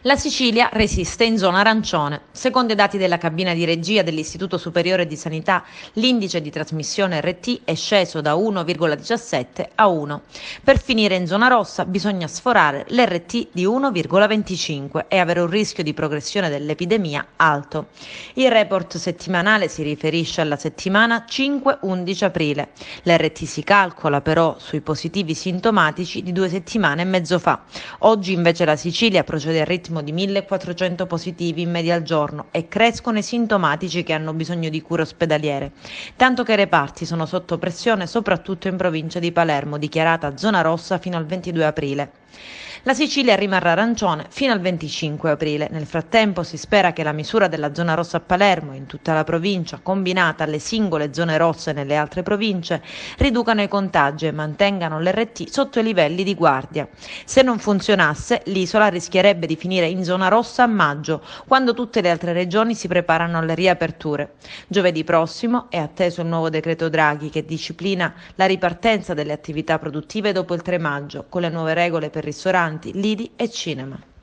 La Sicilia resiste in zona arancione. Secondo i dati della cabina di regia dell'Istituto Superiore di Sanità, l'indice di trasmissione RT è sceso da 1,17 a 1. Per finire in zona rossa bisogna sforare l'RT di 1,25 e avere un rischio di progressione dell'epidemia alto. Il report settimanale si riferisce alla settimana 5-11 aprile. L'RT si calcola però sui positivi sintomatici di 2 settimane e mezzo fa. Oggi invece la Sicilia procede al ritmo di 1400 positivi in media al giorno e crescono i sintomatici che hanno bisogno di cure ospedaliere, tanto che i reparti sono sotto pressione soprattutto in provincia di Palermo, dichiarata zona rossa fino al 22 aprile. La Sicilia rimarrà arancione fino al 25 aprile. Nel frattempo si spera che la misura della zona rossa a Palermo e in tutta la provincia, combinata alle singole zone rosse nelle altre province, riducano i contagi e mantengano l'RT sotto i livelli di guardia. Se non funzionasse, l'isola rischierebbe di finire in zona rossa a maggio, quando tutte le altre regioni si preparano alle riaperture. Giovedì prossimo è atteso il nuovo decreto Draghi che disciplina la ripartenza delle attività produttive dopo il 3 maggio, con le nuove regole per ristoranti, lidi e cinema.